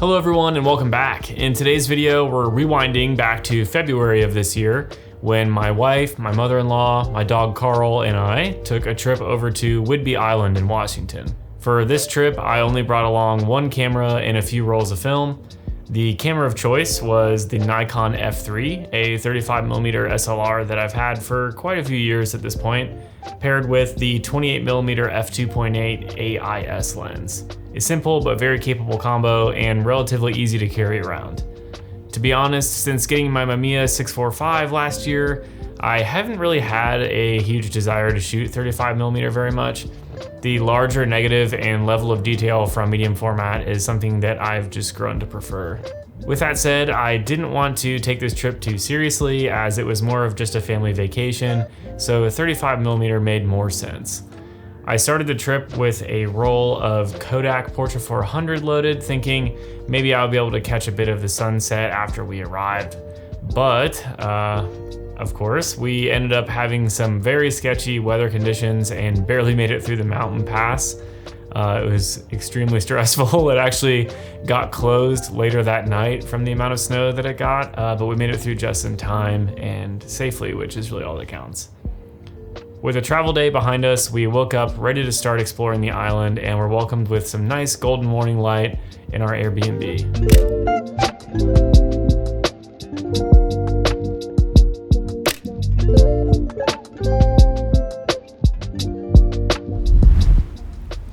Hello everyone and welcome back. In today's video, we're rewinding back to February of this year when my wife, my mother-in-law, my dog Carl, and I took a trip over to Whidbey Island in Washington. For this trip, I only brought along one camera and a few rolls of film. The camera of choice was the Nikon F3, a 35mm SLR that I've had for quite a few years at this point, paired with the 28mm f2.8 AIS lens. A simple but very capable combo and relatively easy to carry around. To be honest, since getting my Mamiya 645 last year, I haven't really had a huge desire to shoot 35mm very much. The larger negative and level of detail from medium format is something that I've just grown to prefer. With that said, I didn't want to take this trip too seriously as it was more of just a family vacation, so 35mm made more sense. I started the trip with a roll of Kodak Portra 400 loaded, thinking maybe I would be able to catch a bit of the sunset after we arrived. But, of course, we ended up having some very sketchy weather conditions and barely made it through the mountain pass. It was extremely stressful. It actually got closed later that night from the amount of snow that it got, but we made it through just in time and safely, which is really all that counts. With a travel day behind us, we woke up ready to start exploring the island and were welcomed with some nice golden morning light in our Airbnb.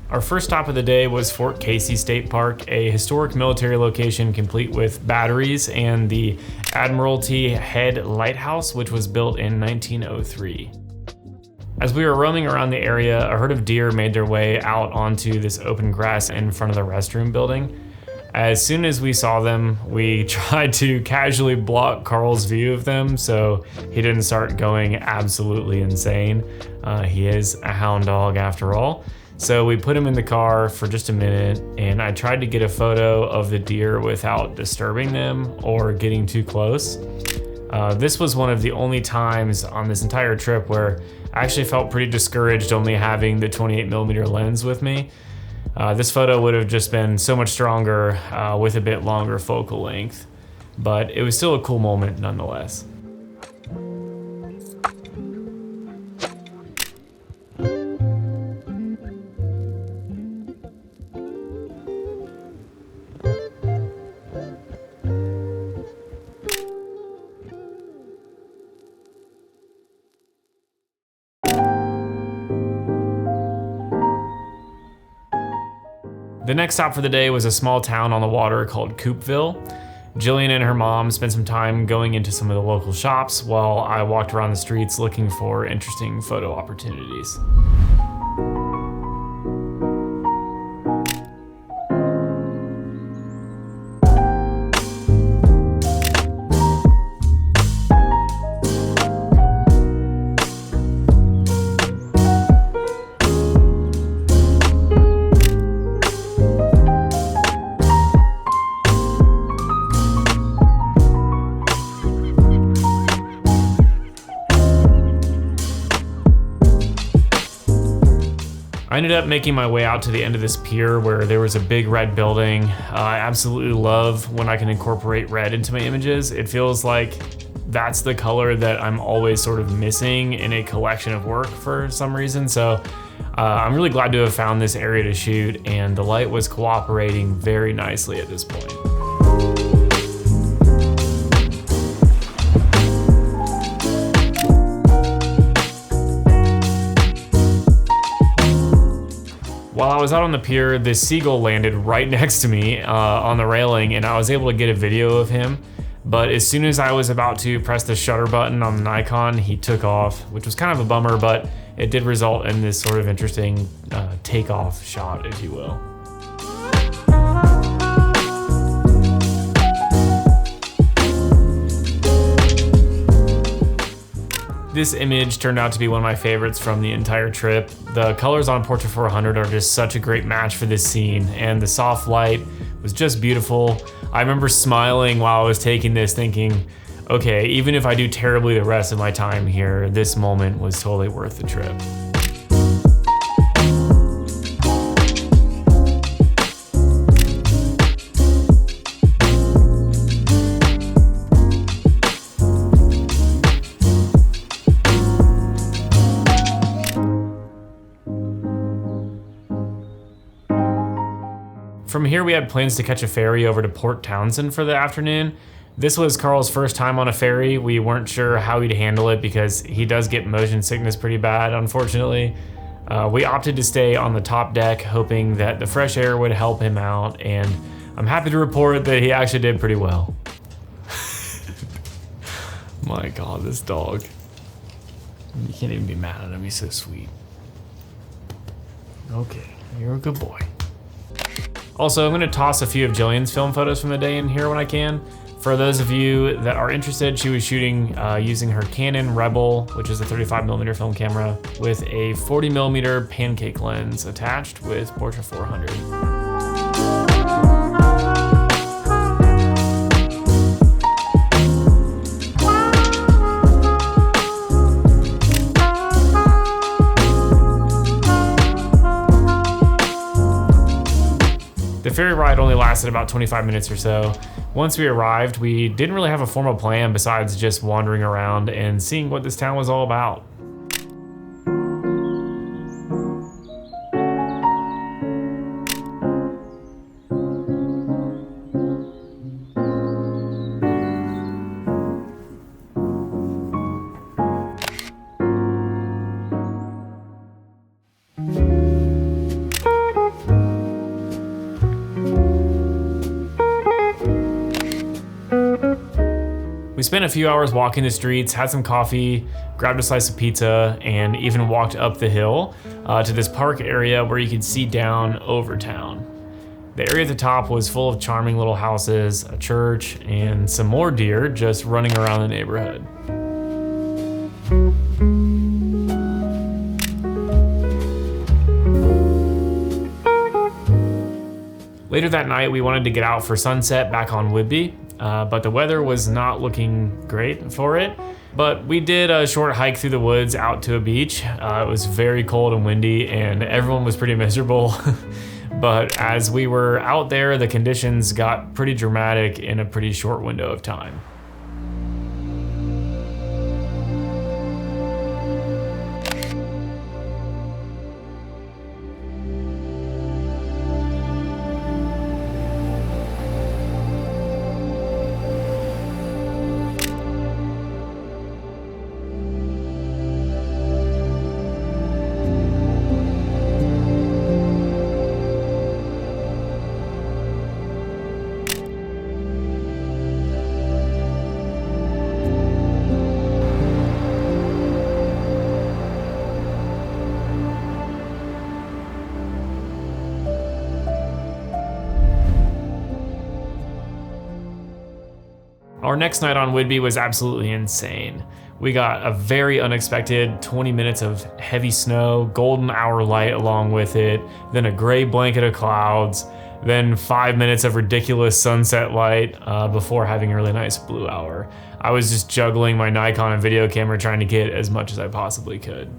Our first stop of the day was Fort Casey State Park, a historic military location complete with batteries and the Admiralty Head Lighthouse, which was built in 1903. As we were roaming around the area, a herd of deer made their way out onto this open grass in front of the restroom building. As soon as we saw them, we tried to casually block Carl's view of them so he didn't start going absolutely insane. He is a hound dog after all. So we put him in the car for just a minute and I tried to get a photo of the deer without disturbing them or getting too close. This was one of the only times on this entire trip where I actually felt pretty discouraged only having the 28mm lens with me. This photo would have just been so much stronger with a bit longer focal length, but it was still a cool moment nonetheless. The next stop for the day was a small town on the water called Coopville. Jillian and her mom spent some time going into some of the local shops while I walked around the streets looking for interesting photo opportunities. I ended up making my way out to the end of this pier where there was a big red building. I absolutely love when I can incorporate red into my images. It feels like that's the color that I'm always sort of missing in a collection of work for some reason. So I'm really glad to have found this area to shoot, and the light was cooperating very nicely at this point. While I was out on the pier, this seagull landed right next to me on the railing, and I was able to get a video of him. But as soon as I was about to press the shutter button on the Nikon, he took off, which was kind of a bummer, but it did result in this sort of interesting takeoff shot, if you will. This image turned out to be one of my favorites from the entire trip. The colors on Portra 400 are just such a great match for this scene, and the soft light was just beautiful. I remember smiling while I was taking this, thinking, okay, even if I do terribly the rest of my time here, this moment was totally worth the trip. here we had plans to catch a ferry over to Port Townsend for the afternoon. This was Carl's first time on a ferry. We weren't sure how he'd handle it because he does get motion sickness pretty bad, unfortunately. We opted to stay on the top deck, hoping that the fresh air would help him out, and I'm happy to report that he actually did pretty well. My God, this dog. You can't even be mad at him, he's so sweet. Okay, you're a good boy. Also, I'm gonna toss a few of Jillian's film photos from the day in here when I can. For those of you that are interested, she was shooting using her Canon Rebel, which is a 35mm film camera, with a 40mm pancake lens attached with Portra 400. The ferry ride only lasted about 25 minutes or so. Once we arrived, we didn't really have a formal plan besides just wandering around and seeing what this town was all about. We spent a few hours walking the streets, had some coffee, grabbed a slice of pizza, and even walked up the hill to this park area where you could see down over town. The area at the top was full of charming little houses, a church, and some more deer just running around the neighborhood. Later that night, we wanted to get out for sunset back on Whidbey, but the weather was not looking great for it. But we did a short hike through the woods out to a beach. It was very cold and windy, and everyone was pretty miserable. But as we were out there, the conditions got pretty dramatic in a pretty short window of time. Our next night on Whidbey was absolutely insane. We got a very unexpected 20 minutes of heavy snow, golden hour light along with it, then a gray blanket of clouds, then 5 minutes of ridiculous sunset light before having a really nice blue hour. I was just juggling my Nikon and video camera trying to get as much as I possibly could.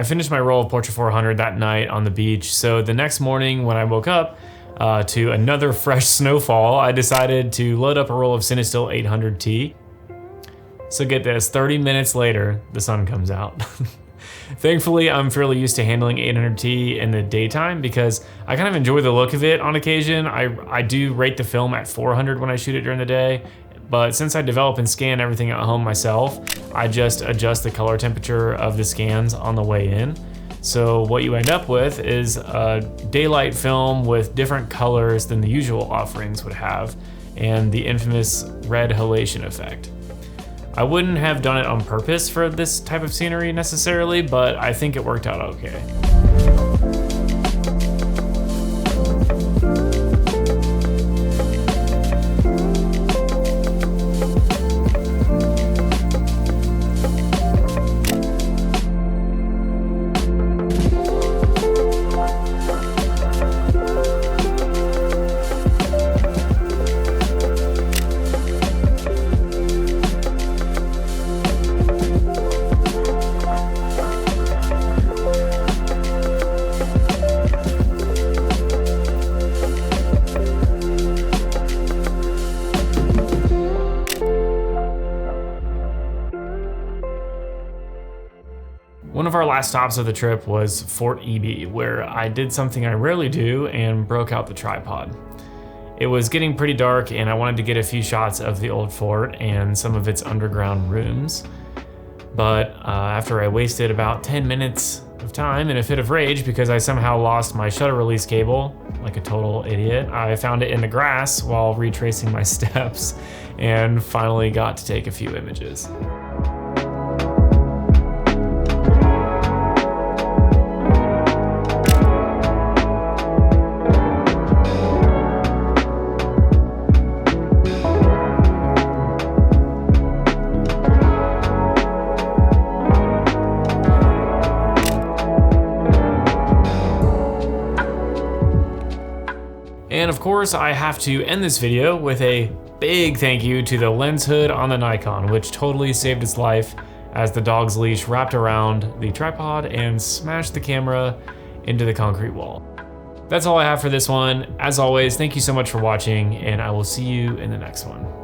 I finished my roll of Portra 400 that night on the beach, so the next morning when I woke up to another fresh snowfall, I decided to load up a roll of Cinestill 800T. So get this, 30 minutes later, the sun comes out. Thankfully, I'm fairly used to handling 800T in the daytime because I kind of enjoy the look of it on occasion. I do rate the film at 400 when I shoot it during the day, but since I develop and scan everything at home myself, I just adjust the color temperature of the scans on the way in. So what you end up with is a daylight film with different colors than the usual offerings would have, and the infamous red halation effect. I wouldn't have done it on purpose for this type of scenery necessarily, but I think it worked out okay. One of our last stops of the trip was Fort Eby, where I did something I rarely do and broke out the tripod. It was getting pretty dark and I wanted to get a few shots of the old fort and some of its underground rooms. But after I wasted about 10 minutes of time in a fit of rage because I somehow lost my shutter release cable, like a total idiot, I found it in the grass while retracing my steps and finally got to take a few images. And of course, I have to end this video with a big thank you to the lens hood on the Nikon, which totally saved its life as the dog's leash wrapped around the tripod and smashed the camera into the concrete wall. That's all I have for this one. As always, thank you so much for watching, and I will see you in the next one.